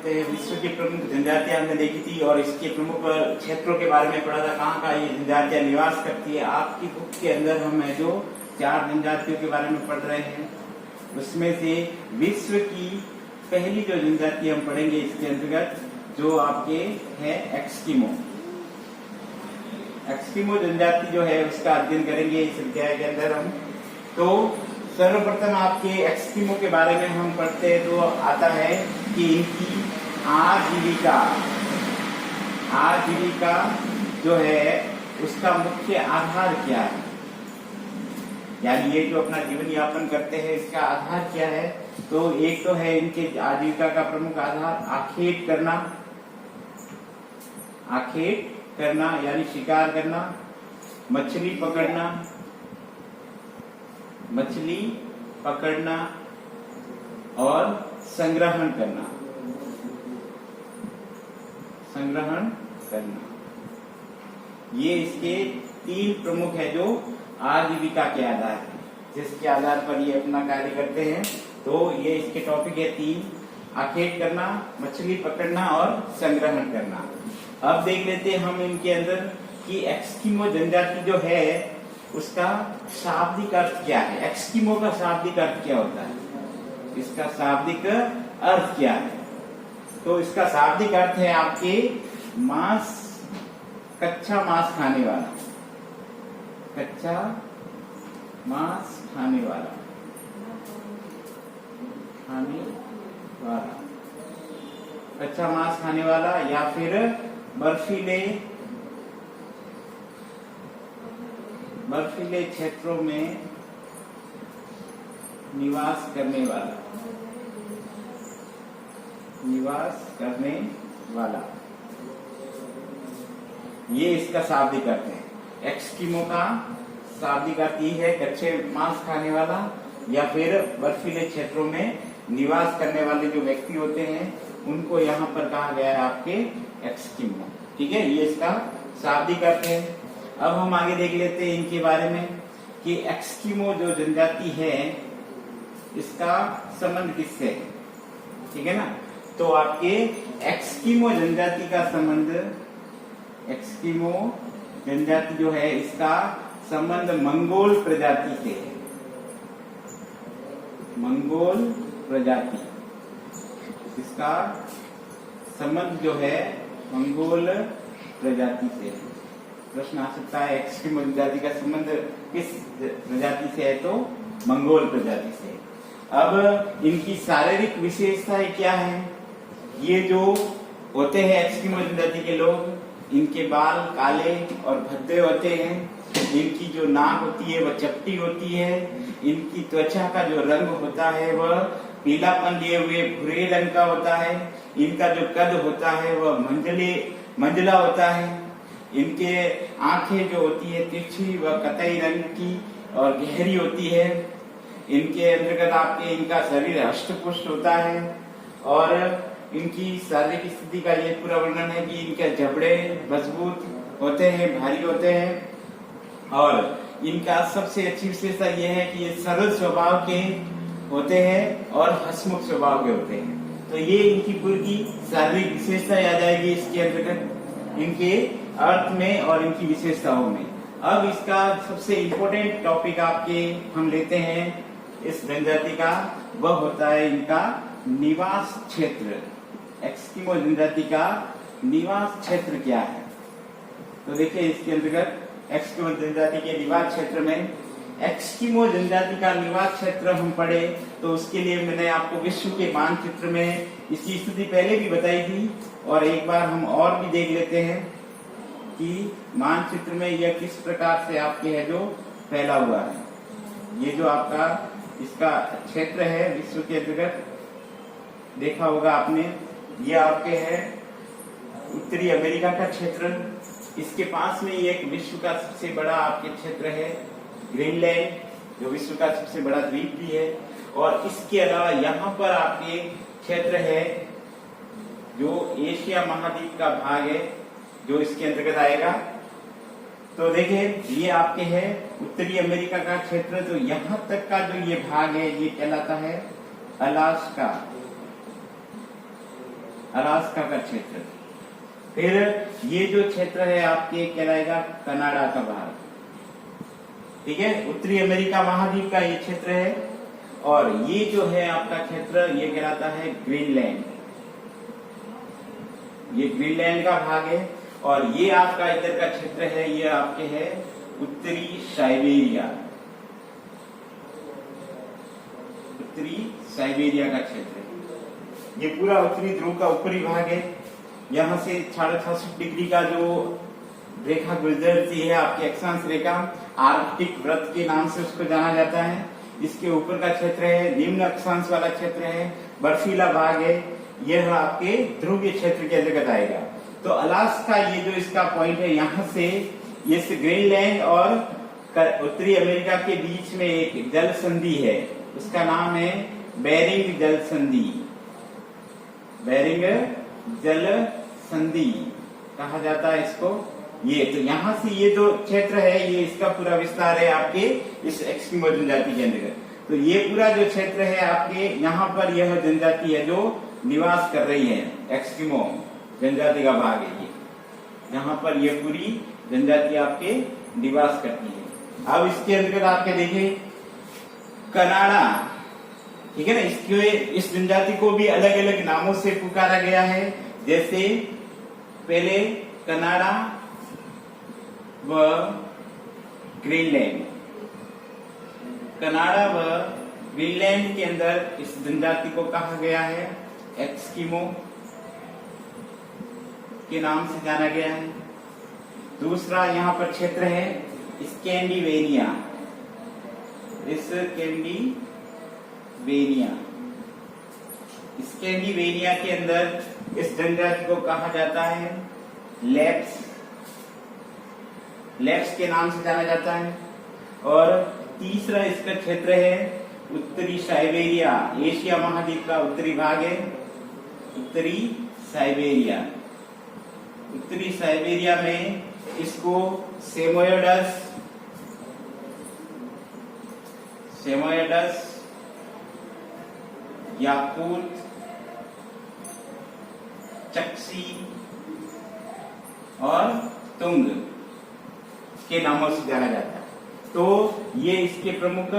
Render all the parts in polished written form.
पढ़ते हैं। विश्व की प्रमुख जनजातियां हमने देखी थी और इसके प्रमुख क्षेत्रों के बारे में पढ़ा था, कहाँ कहाँ ये जनजातियां निवास करती है। आपकी बुक के अंदर हम जो 4 जनजातियों के बारे में पढ़ रहे हैं, उसमें से विश्व की पहली जो जनजाति हम पढ़ेंगे इसके अंतर्गत, जो आपके है एक्सकिमो। एक्सकिमो जनजाति जो है उसका अध्ययन करेंगे इस अध्याय के अंदर हम। तो सर्वप्रथम आपके एक्सकिमो के बारे में हम पढ़ते हैं तो आता है कि इनकी आजीविका जो है उसका मुख्य आधार क्या है, यानी ये जो अपना जीवन यापन करते हैं इसका आधार क्या है। तो एक तो है इनके आजीविका का प्रमुख आधार आखेट करना यानी शिकार करना, मछली पकड़ना और संग्रहण करना। ये इसके 3 प्रमुख है जो आजीविका के आधार है, जिसके आधार पर ये अपना कार्य करते हैं। तो ये इसके टॉपिक है 3, आखेट करना, मछली पकड़ना और संग्रहण करना। अब देख लेते हैं हम इनके अंदर कि एक्सकिमो जनजाति जो है उसका शाब्दिक अर्थ क्या है। एक्सकिमो का शाब्दिक अर्थ क्या होता है, इसका शाब्दिक अर्थ क्या है। तो इसका शाब्दिक अर्थ है आपके कच्चा मांस खाने वाला। कच्चा मांस खाने वाला या फिर बर्फीले क्षेत्रों में निवास करने वाला, ये इसका शाब्दिक अर्थ है। एक्सकिमो का शाब्दिक अर्थ ये है कच्चे मांस खाने वाला या फिर बर्फीले क्षेत्रों में निवास करने वाले जो व्यक्ति होते हैं उनको यहाँ पर कहा गया है आपके एक्सकिमो। ठीक है, ये इसका शाब्दिक अर्थ है। अब हम आगे देख लेते हैं इनके बारे में कि एक्सकिमो जो जनजाति है इसका संबंध किससे है। ठीक है ना, तो आपके एक्सकिमो जनजाति का संबंध, एक्सकिमो जनजाति जो है इसका संबंध मंगोल प्रजाति से है। मंगोल प्रजाति, इसका संबंध जो है मंगोल प्रजाति से है। प्रश्न आ सकता है एक्सकिमो जनजाति का संबंध किस प्रजाति से है, तो मंगोल प्रजाति से। अब इनकी शारीरिक विशेषताएं क्या है। ये जो होते हैं एक्सकिमो जनजाति के लोग, इनके बाल काले और भद्दे होते हैं। इनकी जो नाक होती है वह चपटी होती है। इनकी त्वचा का जो रंग होता है वह पीलापन लिए हुए भूरे रंग का होता है। इनका जो कद होता है वह मंजला होता है। इनके आंखें जो होती है तिरछी व कतई रंग की और गहरी होती है। इनके अंतर्गत आपके इनका शरीर हष्टपुष्ट होता है और इनकी शारीरिक स्थिति का ये पूरा वर्णन है कि इनके जबड़े मजबूत होते हैं, भारी होते हैं और इनका सबसे अच्छी विशेषता यह है कि ये सरल स्वभाव के होते हैं और हंसमुख स्वभाव के होते हैं। तो ये इनकी पूरी शारीरिक विशेषता आ जाएगी इसके अंतर्गत, इनके अर्थ में और इनकी विशेषताओं में। अब इसका सबसे इम्पोर्टेंट टॉपिक आपके हम लेते हैं इस जनजाति का, वह होता है इनका निवास क्षेत्र। एक्सकिमो जनजाति का निवास क्षेत्र क्या है। तो देखिए इसके अंतर्गत एक्सकिमो जनजाति के निवास क्षेत्र में, एक्सकिमो जनजाति का निवास क्षेत्र हम पढ़े तो उसके लिए मैंने आपको विश्व के मानचित्र में इसकी स्थिति पहले भी बताई थी और एक बार हम और भी देख लेते हैं कि मानचित्र में यह किस प्रकार से आपके है जो फैला हुआ है। ये जो आपका इसका क्षेत्र है विश्व के अंतर्गत, देखा होगा आपने, ये आपके है उत्तरी अमेरिका का क्षेत्र। इसके पास में ये एक विश्व का सबसे बड़ा आपके क्षेत्र है ग्रीनलैंड, जो विश्व का सबसे बड़ा द्वीप भी है। और इसके अलावा यहाँ पर आपके क्षेत्र है जो एशिया महाद्वीप का भाग है जो इसके अंतर्गत आएगा। तो देखिए ये आपके है उत्तरी अमेरिका का क्षेत्र। तो यहाँ तक का जो ये भाग है ये कहलाता है अलास्का। अलास्का का क्षेत्र। फिर ये जो क्षेत्र है आपके कहलाएगा कनाडा का भाग, ठीक है। उत्तरी अमेरिका महाद्वीप का ये क्षेत्र है। और ये जो है आपका क्षेत्र ये कहलाता है ग्रीनलैंड, ये ग्रीनलैंड का भाग है। और ये आपका इधर का क्षेत्र है, ये आपके है उत्तरी साइबेरिया, उत्तरी साइबेरिया का क्षेत्र है। ये पूरा उत्तरी ध्रुव का ऊपरी भाग है। यहाँ से 66.5 डिग्री का जो रेखा गुजरती है आपकी अक्षांश रेखा, आर्कटिक वृत्त के नाम से उसको जाना जाता है। इसके ऊपर का क्षेत्र है, निम्न अक्षांश वाला क्षेत्र है, बर्फीला भाग है, यह आपके ध्रुवीय क्षेत्र के अंतर्गत आएगा। तो अलास्का ये जो इसका पॉइंट है, यहाँ से इस ग्रीनलैंड और उत्तरी अमेरिका के बीच में एक जल संधि है, उसका नाम है बेरिंग जल संधि, बेरिंग जल संधि कहा जाता है इसको। ये तो यहाँ से ये जो क्षेत्र है ये इसका पूरा विस्तार है आपके इस एस्किमो जनजाति के अंतर्गत। तो ये पूरा जो क्षेत्र है आपके यहाँ पर यह जनजाति है जो निवास कर रही है, एस्किमो जनजाति का भाग है ये। यहाँ पर ये पूरी जनजाति आपके निवास करती है। अब इसके अंतर्गत आपके देखिए कनाडा, ठीक है ना, इसके इस जनजाति को भी अलग अलग नामों से पुकारा गया है। जैसे पहले कनाडा व ग्रीनलैंड, कनाडा व ग्रीनलैंड के अंदर इस जनजाति को कहा गया है एस्किमो के नाम से जाना गया है। दूसरा यहाँ पर क्षेत्र है स्कैंडिनेविया, स्कैंडिनेविया के अंदर इस जनजाति को कहा जाता है लेप्स, लेप्स के नाम से जाना जाता है। और तीसरा इसका क्षेत्र है उत्तरी साइबेरिया, एशिया महाद्वीप का उत्तरी भाग है उत्तरी साइबेरिया। उत्तरी साइबेरिया में इसको सेमोयडस, याकूत, चक्सी और तुंग के नामों से जाना जाता है। तो ये इसके प्रमुख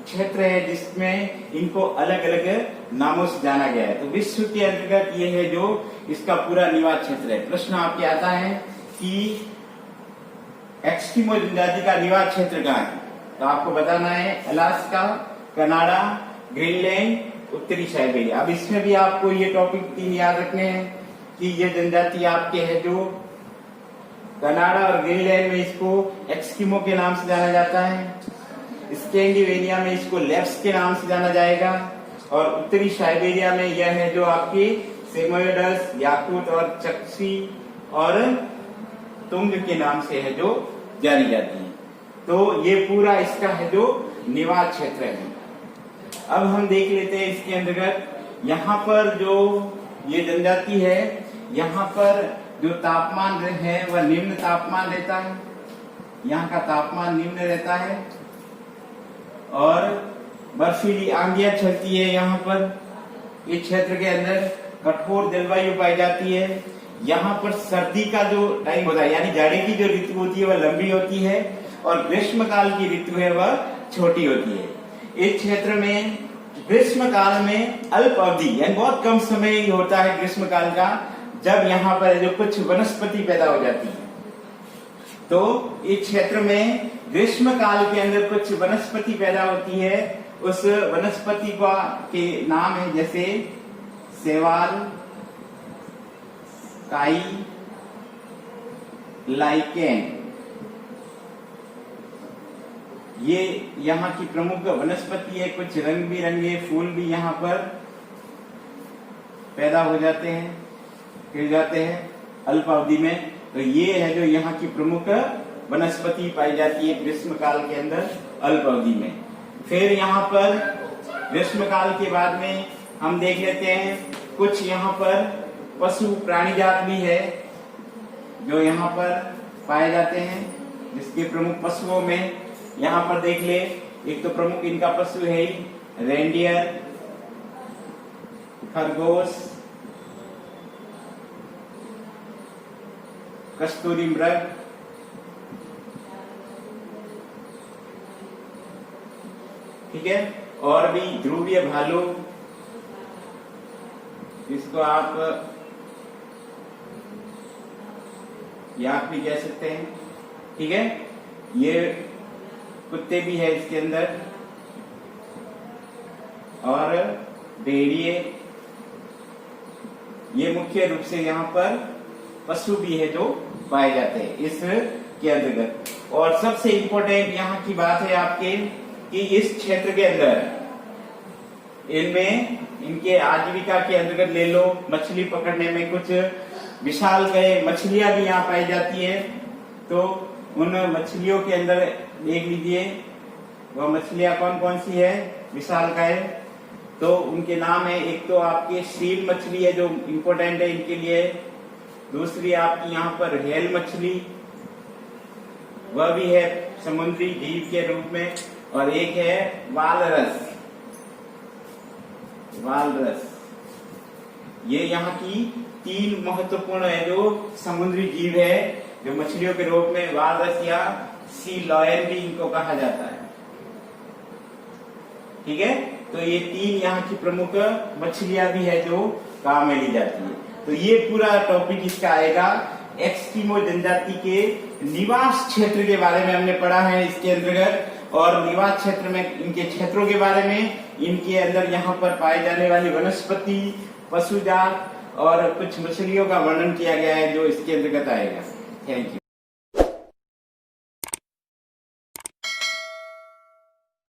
क्षेत्र है जिसमें इनको अलग अलग नामों से जाना गया है। तो विश्व के अंतर्गत ये है जो इसका पूरा निवास क्षेत्र है। प्रश्न आपके आता है कि एस्किमो जनजाति का निवास क्षेत्र कहाँ है, तो आपको बताना है अलास्का, कनाडा, ग्रीनलैंड, उत्तरी साइबेरिया। अब इसमें भी आपको ये टॉपिक 3 याद रखने हैं कि ये जनजाति आपके है जो कनाडा और ग्रीनलैंड में इसको एस्किमो के नाम से जाना जाता है, स्कैंडिनेविया में इसको लेप्स के नाम से जाना जाएगा, और उत्तरी साइबेरिया में यह है जो आपकी सेमोयडस, याकूत और चक्सी और तुंग के नाम से है जो जानी जाती है। तो ये पूरा इसका है जो निवास क्षेत्र है। अब हम देख लेते हैं इसके अंतर्गत यहाँ पर जो ये जनजाति है, यहाँ पर जो तापमान है वह निम्न तापमान रहता है, यहाँ का तापमान निम्न रहता है और बर्फीली आंधियां चलती है। यहाँ पर इस क्षेत्र के अंदर कठोर जलवायु पाई जाती है। यहाँ पर सर्दी का जो टाइम होता है यानी जाड़े की जो ऋतु होती है वह लंबी होती है और ग्रीष्म काल की ऋतु है वह छोटी होती है। इस क्षेत्र में ग्रीष्म काल में अल्प अवधि यानी बहुत कम समय ही होता है ग्रीष्म काल का, जब यहाँ पर जो कुछ वनस्पति पैदा हो जाती है। तो इस क्षेत्र में ग्रीष्म काल के अंदर कुछ वनस्पति पैदा होती है। उस वनस्पति का के नाम है जैसे सेवाल, काई, लाइकेन। ये यहाँ की प्रमुख वनस्पति है। कुछ रंग बिरंगे फूल भी यहाँ पर पैदा हो जाते हैं, खिल जाते हैं अल्प अवधि में। तो ये है जो यहाँ की प्रमुख वनस्पति पाई जाती है ग्रीष्म काल के अंदर अल्प अवधि में। फिर यहाँ पर ग्रीष्म काल के बाद में हम देख लेते हैं कुछ यहाँ पर पशु प्राणी जात भी है जो यहाँ पर पाए जाते हैं, जिसके प्रमुख पशुओं में यहाँ पर देख ले, एक तो प्रमुख इनका पशु है रेंडियर, खरगोश, कस्तूरी मृग, ठीक है, और भी ध्रुवीय भालू, इसको आप याक भी कह सकते हैं, ठीक है। ये कुत्ते भी है इसके अंदर, और भेड़िए, ये मुख्य रूप से यहाँ पर पशु भी है जो पाए जाते हैं इसके अंतर्गत। और सबसे इम्पोर्टेंट यहाँ की बात है आपके कि इस क्षेत्र के अंदर इनमें इनके आजीविका के अंतर्गत ले लो, मछली पकड़ने में कुछ विशालकाय मछलियां भी यहाँ पाई जाती है। तो उन मछलियों के अंदर देख लीजिए वह मछलियां कौन कौन सी है विशालकाय, तो उनके नाम है, एक तो आपके सील मछली है जो इम्पोर्टेंट है इनके लिए, दूसरी आपकी यहाँ पर हेल मछली, वह भी है समुद्री जीव के रूप में, और एक है वालरस। वालरस ये यहाँ की 3 महत्वपूर्ण है जो समुद्री जीव है जो मछलियों के रूप में, वालरस या सी लॉयन भी इनको कहा जाता है, ठीक है। तो ये 3 यहाँ की प्रमुख मछलियां भी है जो काम में ली जाती है। तो ये पूरा टॉपिक इसका आएगा। एस्किमो जनजाति के निवास क्षेत्र के बारे में हमने पढ़ा है इसके अंतर्गत, और निवास क्षेत्र में इनके क्षेत्रों के बारे में, इनके अंदर यहाँ पर पाए जाने वाली वनस्पति, पशुजात और कुछ मछलियों का वर्णन किया गया है जो इसके अंतर्गत आएगा। Thank you.